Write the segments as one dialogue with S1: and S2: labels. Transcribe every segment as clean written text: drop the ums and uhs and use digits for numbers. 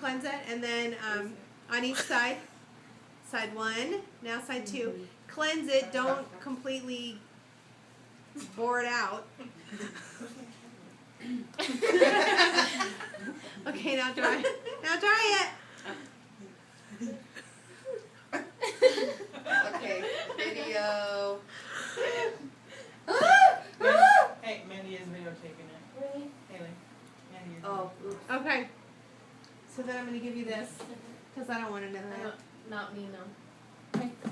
S1: cleanse it, and then on each side, side 1, now side 2, cleanse it. Don't completely bore it out. Okay, now dry. Now dry it. Okay, video.
S2: Hey, Mandy is videotaping it.
S3: Really?
S2: Haley. Mandy is.
S3: Oh, oops.
S1: Okay. So then I'm going to give you this, because I don't want to know that.
S3: Not me, no.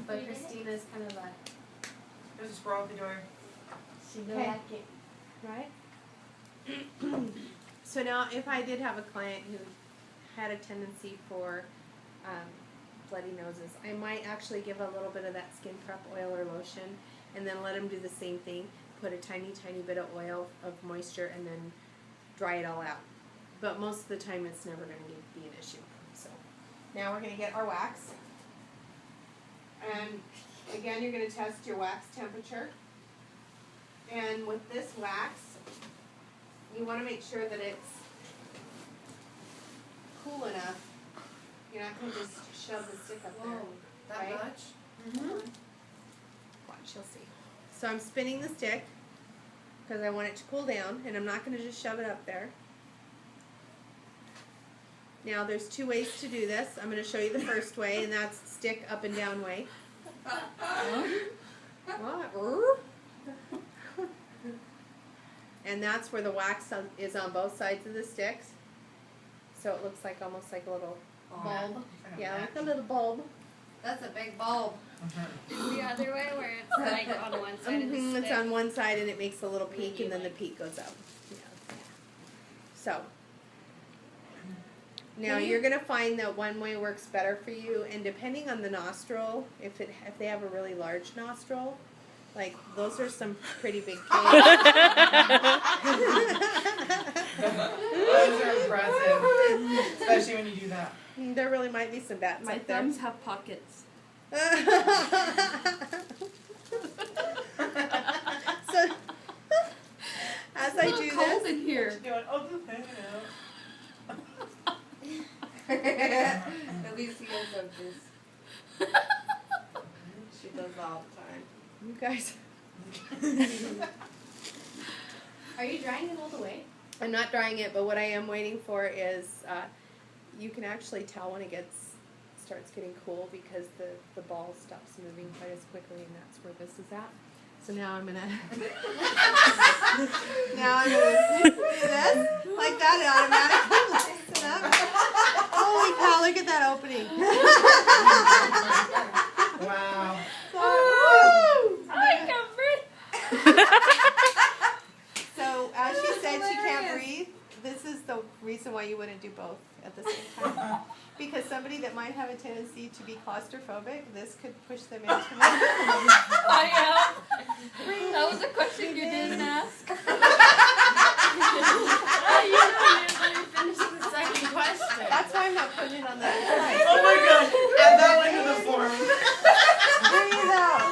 S3: But Christina's kind of a...
S2: There's a squirrel at the door.
S3: She don't
S1: Okay.
S3: like it.
S1: Right? So now, if I did have a client who had a tendency for bloody noses, I might actually give a little bit of that skin prep oil or lotion, and then let them do the same thing. Put a tiny, tiny bit of oil of moisture, and then dry it all out. But most of the time, it's never going to be an issue. So now we're going to get our wax, and again, you're going to test your wax temperature. And with this wax, you want to make sure that it's cool enough. You're not going to just shove the stick up there.
S3: That
S1: right?
S3: much?
S1: Mm-hmm. Watch, you'll see. So I'm spinning the stick because I want it to cool down, and I'm not going to just shove it up there. Now there's 2 ways to do this. I'm going to show you the first way, and that's stick up and down way. What? And that's where the wax is on both sides of the sticks. So it looks like almost like a little bulb. Yeah, like a little bulb.
S3: That's a big bulb.
S4: The other way where it's like on one side of the stick.
S1: It's on one side and it makes a little peak, and then the peak goes up. Yeah. So now you're gonna find that one way works better for you, and depending on the nostril, if they have a really large nostril, like those are some pretty big caves.
S2: Those are impressive. Especially when you do that.
S1: There really might be some bats
S4: My
S1: up there.
S4: thumbs have pockets.
S1: So, as I do
S4: cold
S1: this,
S4: in here.
S2: What you doing? Oh, just hanging out.
S3: At least he has this. She does that all the time.
S1: you guys,
S3: Are you drying it all the way?
S1: I'm not drying it, but what I am waiting for is, you can actually tell when it starts getting cool because the ball stops moving quite as quickly, and that's where this is at. So now I'm gonna do this like that, it automatically lights it up. Holy cow! Look at that opening.
S2: Wow.
S4: I can't breathe.
S1: So as she said, she can't breathe. This is the reason why you wouldn't do both at the same time. Because somebody that might have a tendency to be claustrophobic, this could push them into it.
S4: I am. That was a question you didn't ask.
S3: You usually finish the second question.
S1: That's why I'm not putting it on the other side.
S2: Oh my god. Add that one to the form.
S1: Breathe out.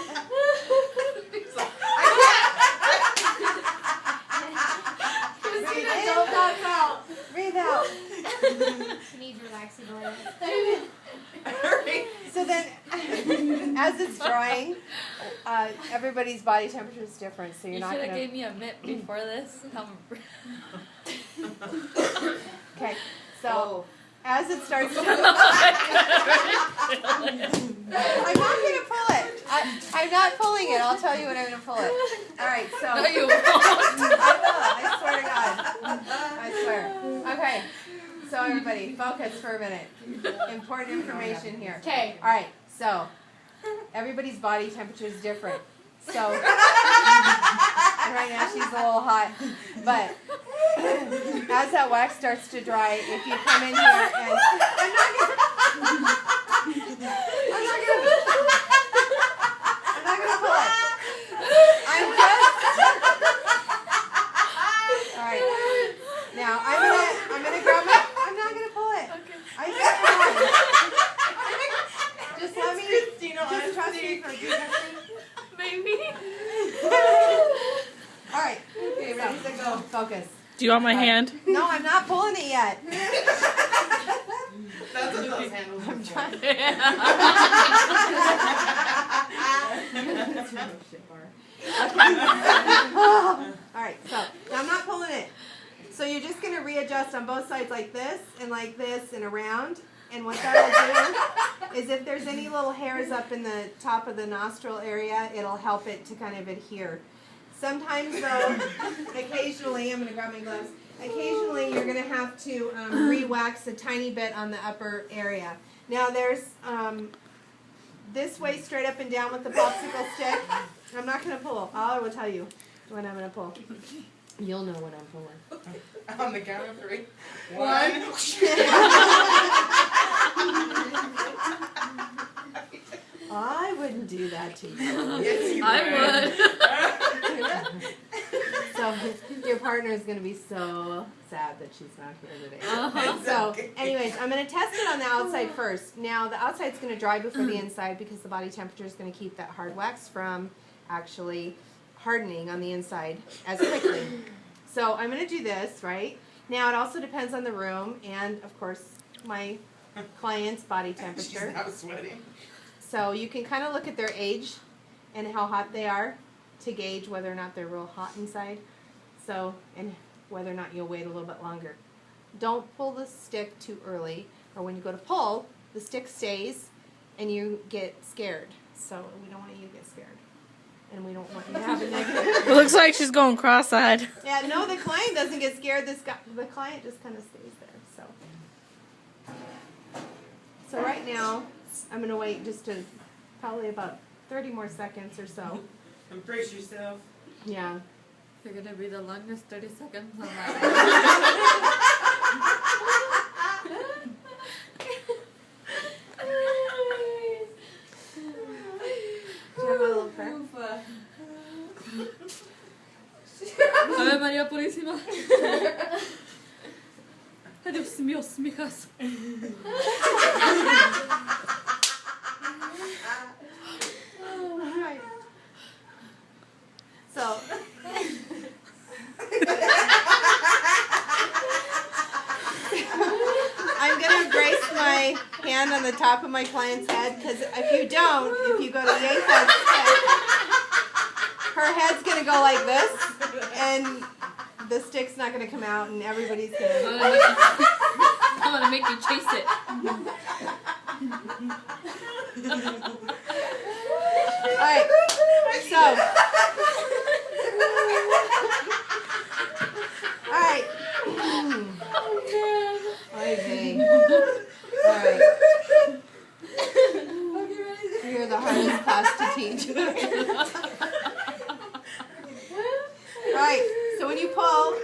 S3: Christina, don't knock out.
S1: Breathe out.
S3: She needs relaxing oil.
S1: So then, as it's drying, everybody's body temperature is different, so you're
S4: You
S1: not
S4: should have
S1: gonna.
S4: gave me a mitt before this.
S1: Okay, so as it starts to. I'm not gonna pull it. I'm not pulling it. I'll tell you when I'm gonna pull it. All right, so.
S4: No, you won't.
S1: I swear to God. I swear. Okay. So everybody, focus for a minute. Important information here.
S3: Okay.
S1: All right. So everybody's body temperature is different. So and right now she's a little hot, but as that wax starts to dry, if you come in here and I'm not gonna pull it. I'm just. All right. Now I'm gonna grab my. I'm not gonna pull it.
S4: Okay.
S1: I just let me. Just trust me for you.
S4: Maybe.
S1: All right. Okay, ready to go. Focus.
S5: Do you want my hand?
S1: No, I'm not pulling it yet.
S2: those handles
S1: I'm
S2: before.
S1: trying. All right, so now I'm not pulling it. So you're just going to readjust on both sides like this and around. And what that'll do is if there's any little hairs up in the top of the nostril area, it'll help it to kind of adhere. Sometimes though, occasionally, I'm going to grab my gloves, occasionally you're going to have to re-wax a tiny bit on the upper area. Now there's this way straight up and down with the popsicle stick. I'm not going to pull. I will tell you when I'm going to pull. You'll know when I'm pulling.
S2: On the count of 3. 1.
S1: I wouldn't do that to you.
S2: Yes, you
S4: I would.
S1: So your partner is going to be so sad that she's not here today.
S4: Uh-huh.
S1: So anyways, I'm going to test it on the outside first. Now the outside's going to dry before the inside because the body temperature is going to keep that hard wax from actually hardening on the inside as quickly. So I'm going to do this, right? Now it also depends on the room and of course my client's body temperature.
S2: She's now sweating.
S1: So you can kind of look at their age and how hot they are to gauge whether or not they're real hot inside. So, and whether or not you'll wait a little bit longer. Don't pull the stick too early, or when you go to pull, the stick stays and you get scared. So we don't want you to get scared. And we don't want you to have a negative.
S5: It looks like she's going cross-eyed.
S1: Yeah, no, the client doesn't get scared. The client just kind of stays there. So right now, I'm going to wait just to probably about 30 more seconds or so.
S2: Embrace yourself.
S1: Yeah.
S4: You're gonna be the longest 30 seconds of my life.
S1: Do you have a little prayer?
S4: Ave María Purísima. Ay, Dios mío, mijas.
S1: Right. So, I'm going to brace my hand on the top of my client's head because if you go to yank that stick, her head's going to go like this and the stick's not going to come out and everybody's going to...
S4: I'm gonna make you chase it.
S1: Alright, so... Alright. Okay. Alright. You're the hardest class to teach. Alright, so when you pull,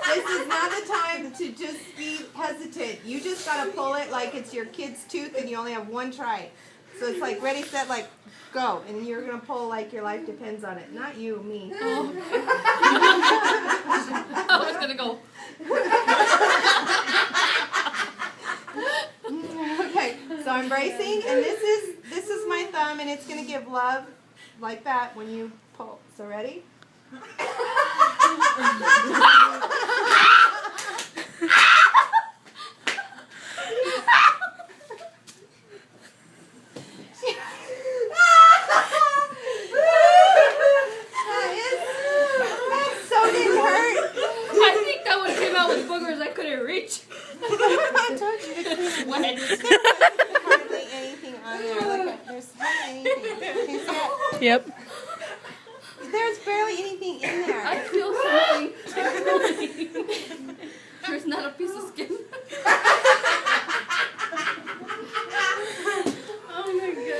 S1: this is not the time to just be hesitant. You just gotta pull it like it's your kid's tooth and you only have one try. So it's like ready, set, like go. And you're gonna pull like your life depends on it. Not you, me.
S4: Oh. I was gonna go.
S1: Okay, so I'm bracing, and this is my thumb, and it's gonna give love like that when you pull. So ready? That so didn't hurt.
S4: I think that one came out with boogers I couldn't reach.
S1: I told you to clean it.
S4: Wet.
S1: There's hardly anything on there. Look, there's hardly anything. Can you see it?
S5: Yep.
S1: There's barely anything